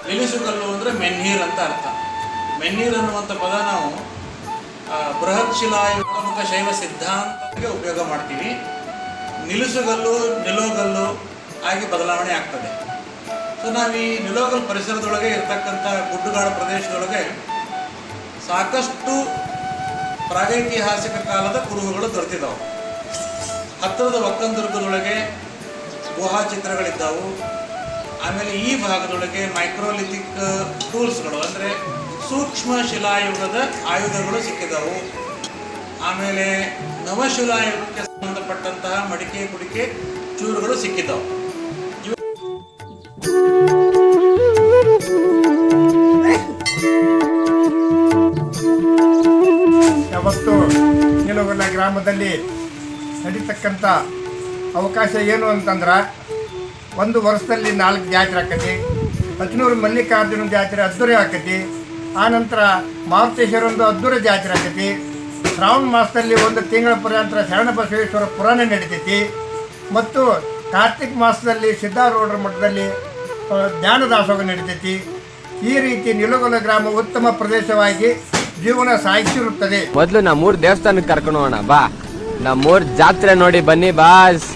ನಿಲ್ಲಿಸುಗಲ್ಲು ಅಂದರೆ ಮೆನ್ಹೀರ್ ಅಂತ ಅರ್ಥ. ಮೆನ್ಹೀರ್ ಅನ್ನುವಂಥ ಪದ ನಾವು ಬೃಹತ್ ಶಿಲಾಯುಗ ಶೈವ ಸಿದ್ಧಾಂತಕ್ಕೆ ಉಪಯೋಗ ಮಾಡ್ತೀವಿ. ನಿಲ್ಲಿಸುಗಲ್ಲು ನಿಲೋಗಲ್ಲು ಆಗಿ ಬದಲಾವಣೆ ಆಗ್ತದೆ. ಸೊ ನಾವು ಈ ನಿಲೋಗಲ್ ಪರಿಸರದೊಳಗೆ ಇರ್ತಕ್ಕಂಥ ಗುಡ್ಡುಗಾಡು ಪ್ರದೇಶದೊಳಗೆ ಸಾಕಷ್ಟು ಪ್ರಾಗೈತಿಹಾಸಿಕ ಕಾಲದ ಕುರುಹುಗಳು ದೊರೆತಿದ್ದಾವೆ. ಹತ್ತಿರದ ಒಕ್ಕಂದುರ್ಗದೊಳಗೆ ಗುಹಾ ಚಿತ್ರಗಳಿದ್ದಾವು. ಆಮೇಲೆ ಈ ಭಾಗದೊಳಗೆ ಮೈಕ್ರೋಲಿಥಿಕ್ ಟೂಲ್ಸ್ಗಳು ಅಂದರೆ ಸೂಕ್ಷ್ಮ ಶಿಲಾಯುಗದ ಆಯುಧಗಳು ಸಿಕ್ಕಿದವು. ಆಮೇಲೆ ನವಶಿಲಾಯುಗಕ್ಕೆ ಸಂಬಂಧಪಟ್ಟಂತಹ ಮಡಿಕೆ ಕುಡಿಕೆ ಚೂರುಗಳು ಸಿಕ್ಕಿದ್ದವು. ಯಾವತ್ತು ನಿಲೋಗಲ ಗ್ರಾಮದಲ್ಲಿ ನಡೀತಕ್ಕಂಥ ಅವಕಾಶ ಏನು ಅಂತಂದ್ರೆ, ಒಂದು ವರ್ಷದಲ್ಲಿ 4 ಜಾತ್ರೆ ಆಕತಿ. ಹಚನೂರು ಮಲ್ಲಿಕಾರ್ಜುನ ಜಾತ್ರೆ ಅದ್ದೂರಿ ಆಕತಿ. ಆನಂತರ ಮಾರುತೇಶ್ವರಂದು ಅದ್ದೂರಿ ಜಾತ್ರೆ ಆಕತಿ. ಶ್ರಾವಣ ಮಾಸದಲ್ಲಿ 1 ತಿಂಗಳ ಪರ್ಯಂತರ ಶರಣಬಸವೇಶ್ವರ ಪುರಾಣ ನಡೀತೈತಿ. ಮತ್ತು ಕಾರ್ತಿಕ್ ಮಾಸದಲ್ಲಿ ಸಿದ್ಧಾರೂಢರ ಮಠದಲ್ಲಿ ಧ್ಯಾನ ದಾಸೋಹ ನಡೀತೈತಿ. ಈ ರೀತಿ ನಿಲೋಗಲ ಗ್ರಾಮ ಉತ್ತಮ ಪ್ರದೇಶವಾಗಿ ಜೀವನ ಸಾಗಿಸಿರುತ್ತದೆ. ಮೊದಲು ನಮ್ಮೂರ್ ದೇವಸ್ಥಾನಕ್ಕೆ ಕರ್ಕೊಂಡು ಹೋಗೋಣ ಬಾ. ನಮ್ಮೂರ್ ಜಾತ್ರೆ ನೋಡಿ ಬನ್ನಿ ಬಾಸ್.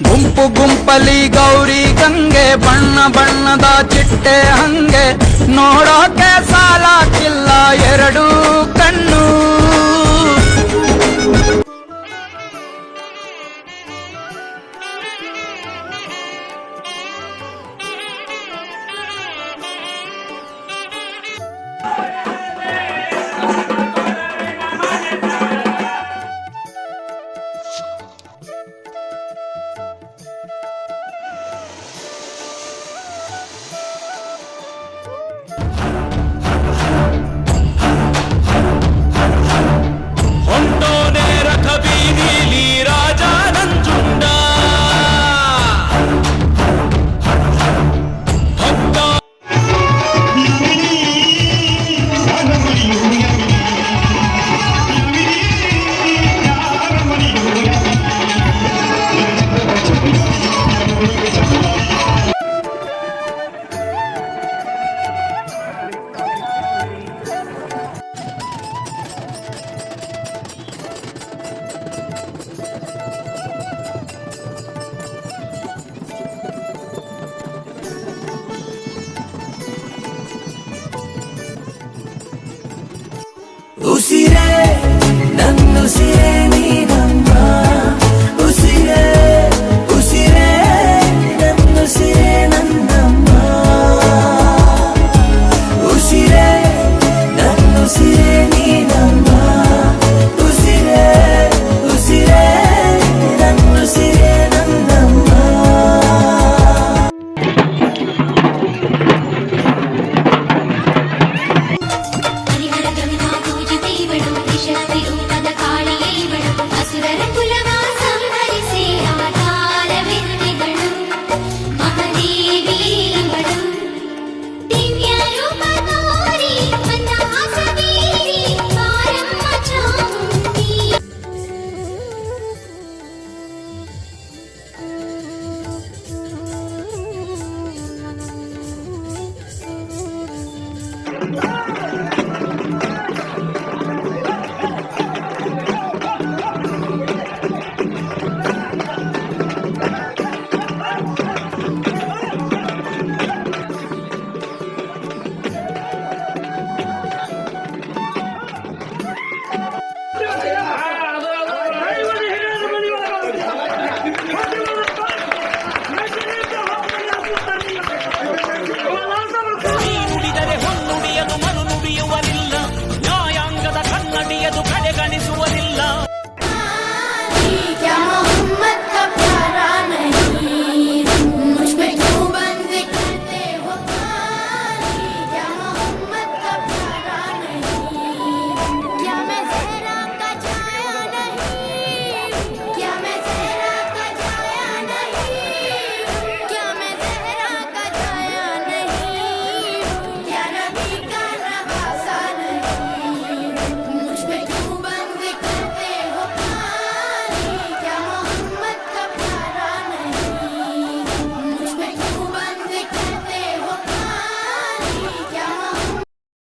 ಗುಂಪು ಗುಂಪಲಿ ಗೌರಿ ಗಂಗೆ, ಬಣ್ಣ ಬಣ್ಣದ ಚಿಟ್ಟೆ ಹಂಗೆ, ನೋಡೋಕೆ ಸಾಲಾಕಿಲ್ಲ 2 ಕಣ್ಣು.